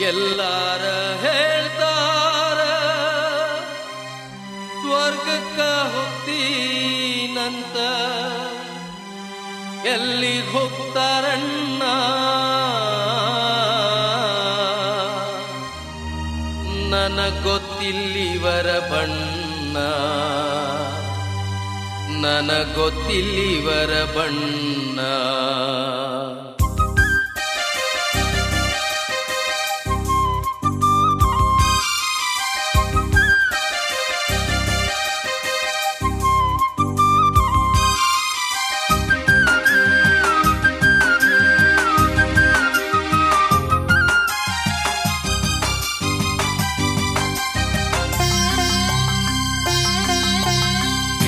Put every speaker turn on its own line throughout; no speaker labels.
ಎಲ್ಲಾರ ಹೇಳ್ತಾರ ಸ್ವರ್ಗಕ್ಕ ಹೋಗ್ತೀನಂತ, ಎಲ್ಲಿಗೆ ಹೋಗ್ತಾರಣ್ಣ ನನಗೊತ್ತಿಲ್ಲಿವರ ಬಣ್ಣ, ನನಗೊತ್ತಿಲ್ಲಿವರ ಬಣ್ಣ.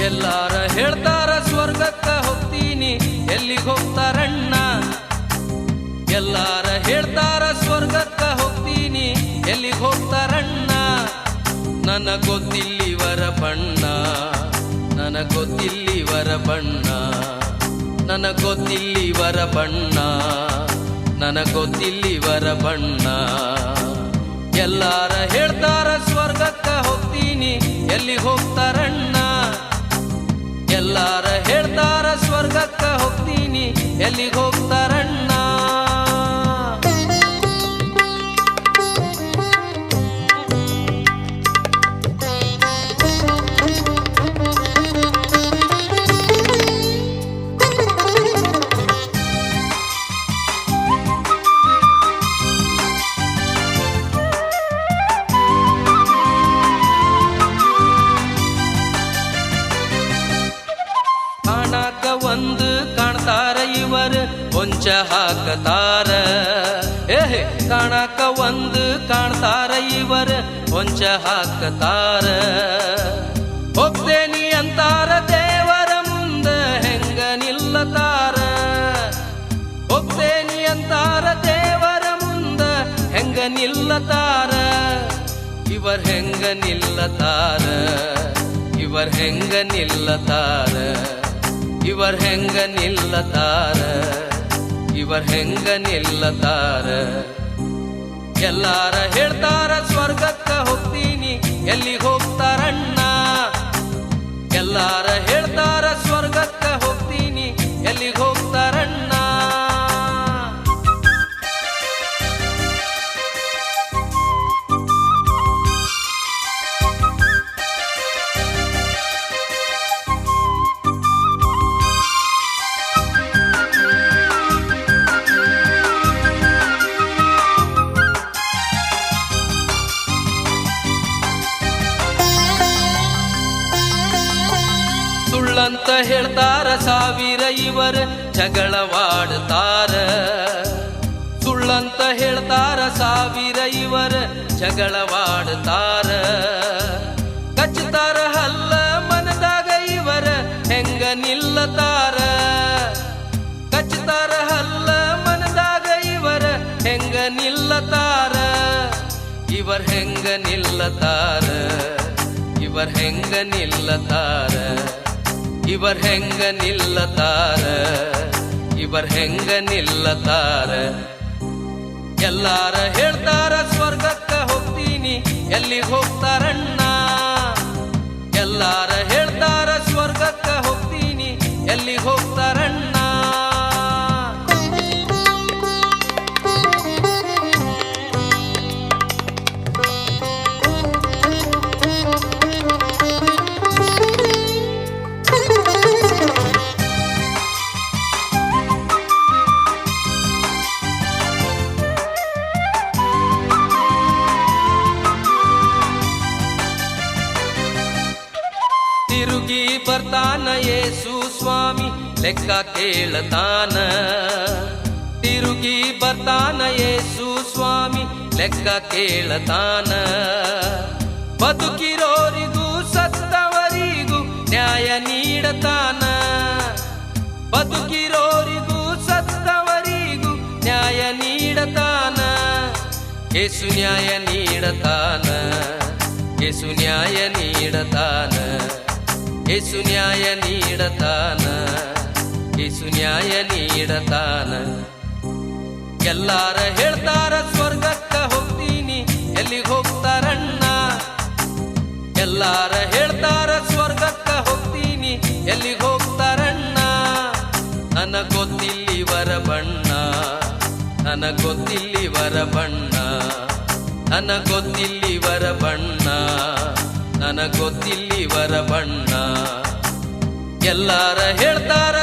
ಎಲ್ಲಾರ ಹೇಳ್ತಾರ ಸ್ವರ್ಗಕ್ಕ ಹೋಗ್ತೀನಿ, ಎಲ್ಲಿಗೆ ಹೋಗ್ತಾರಣ್ಣ. ಎಲ್ಲಾರ ಹೇಳ್ತಾರ ಸ್ವರ್ಗಕ್ಕ ಹೋಗ್ತೀನಿ, ಎಲ್ಲಿಗೆ ಹೋಗ್ತಾರಣ್ಣ ನನಗೊತ್ತಿಲ್ಲಿವರ ಬಣ್ಣ, ನನಗೊತ್ತಿಲ್ಲಿವರ ಬಣ್ಣ, ನನಗೊತ್ತಿಲ್ಲಿವರ ಬಣ್ಣ, ನನಗೊತ್ತಿಲ್ಲಿವರ ಬಣ್ಣ. ಎಲ್ಲಾರ ಹೇಳ್ತಾರ ಸ್ವರ್ಗಕ್ಕ ಹೋಗ್ತೀನಿ, ಎಲ್ಲಿಗೆ ಹೋಗ್ತಾರಣ್ಣ. ಎಲ್ಲಾರ ಹೇಳ್ತಾರ ಸ್ವರ್ಗಕ್ಕ ಹೋಗ್ತೀನಿ, ಎಲ್ಲಿಗೆ ಹೋಗ್ತಾರಣ್ಣ. ಒಂದು ಕಾಣ್ತಾರ ಇವರು ಹೊಂಚ ಹಾಕತಾರ, ಕಾಣಕ ಒಂದು ಕಾಣ್ತಾರ ಇವರು ಹೊಂಚ ಹಾಕತಾರ. ಹೋಗ್ತೇನಿ ಅಂತಾರ ದೇವರ ಮುಂದ ಹೆಂಗ ನಿಲ್ಲತಾರ, ಹೋಗ್ತೇನಿ ಅಂತಾರ ದೇವರ ಮುಂದ ಹೆಂಗ ನಿಲ್ಲತಾರ. ಇವರ್ ಹೆಂಗ ನಿಲ್ಲತಾರ, ಇವರ್ ಹೆಂಗ ನಿಲ್ಲತಾರ, ಇವರ್ ಹೆಂಗ ನಿಲ್ಲತಾರ, ಇವರ್ ಹೆಂಗ ನಿಲ್ಲತಾರ. ಎಲ್ಲಾರ ಹೇಳ್ತಾರ ಸ್ವರ್ಗಕ್ಕ ಹೋಗ್ತೀನಿ, ಎಲ್ಲಿಗೆ ಹೋಗ್ತಾರಣ್ಣ. ಎಲ್ಲಾರ ಹೇಳ್ತಾರ ಸ್ವರ್ಗಕ್ಕ ಹೋಗ್ತೀನಿ, ಎಲ್ಲಿಗೆ ಹೋಗ್ತಾರಣ್ಣ. ಸುಳ್ಳಂತ ಹೇಳ್ತಾರ ಸಾವಿರ ಇವರ ಜಗಳವಾಡ್ತಾರ, ಸುಳ್ಳಂತ ಹೇಳ್ತಾರ ಸಾವಿರ ಇವರ ಜಗಳವಾಡ್ತಾರ. ಕಚ್ಚತಾರ ಹಲ್ಲ ಮನದಾಗ ಇವರ ಹೆಂಗ ನಿಲ್ಲತಾರ, ಕಚ್ಚತಾರ ಹಲ್ಲ ಮನದಾಗ ಇವರ ಹೆಂಗ ನಿಲ್ಲತಾರ. ಇವರ್ ಹೆಂಗ ನಿಲ್ಲತಾರ, ಇವರ್ ಹೆಂಗ ನಿಲ್ಲತಾರ, ಇವರ್ ಹೆಂಗ ನಿಲ್ಲತಾರ, ಇವರ್ ಹೆಂಗ ನಿಲ್ಲತಾರ. ಎಲ್ಲಾರ ಹೇಳ್ತಾರ ಸ್ವರ್ಗಕ್ಕ ಹೋಗ್ತೀನಿ, ಎಲ್ಲಿಗೆ ಹೋಗ್ತಾರಣ್ಣ. ಎಲ್ಲಾರ ಹೇಳ್ತಾರ ಸ್ವರ್ಗಕ್ಕ ಹೋಗ್ತೀನಿ, ಎಲ್ಲಿಗೆ ಹೋಗ್ತಾರಣ್ಣ. ತಿರುಗಿ ಬರ್ತಾನ ಯೇಸು ಸ್ವಾಮಿ ಲೆಕ್ಕ ಕೇಳತಾನ, ತಿರುಗಿ ಬರ್ತಾನ ಯೇಸು ಸ್ವಾಮಿ ಲೆಕ್ಕ ಕೇಳತಾನ. ಬದುಕಿರೋರಿಗೂ ಸತ್ತವರಿಗೂ ನ್ಯಾಯ ನೀಡತಾನ, ಬದುಕಿರೋರಿಗೂ ಸತ್ತವರಿಗೂ ನ್ಯಾಯ ನೀಡತಾನ. ಯೇಸು ನ್ಯಾಯ ನೀಡತಾನ, ಯೇಸು ನ್ಯಾಯ ನೀಡತಾನ, ಯೇಸು ನ್ಯಾಯ ನೀಡತಾನ, ಯೇಸು ನ್ಯಾಯ ನೀಡತಾನ. ಎಲ್ಲಾರ ಹೇಳ್ತಾರ ಸ್ವರ್ಗಕ್ಕ ಹೋಗ್ತಿ ಎಲ್ಲಿಗೆ ಹೋಗ್ತಾರಣ್ಣ ನನಗೊತ್ತಿಲ್ಲಿವರ ಬಣ್ಣ ನನಗೊತ್ತಿಲ್ಲಿವರ ಬಣ್ಣ ನನಗೊತ್ತಿಲ್ಲಿವರ ಬಣ್ಣ ನನಗೊತ್ತಿಲ್ಲಿವರ ಬಣ್ಣ ಎಲ್ಲಾರ ಹೇಳ್ತಾರ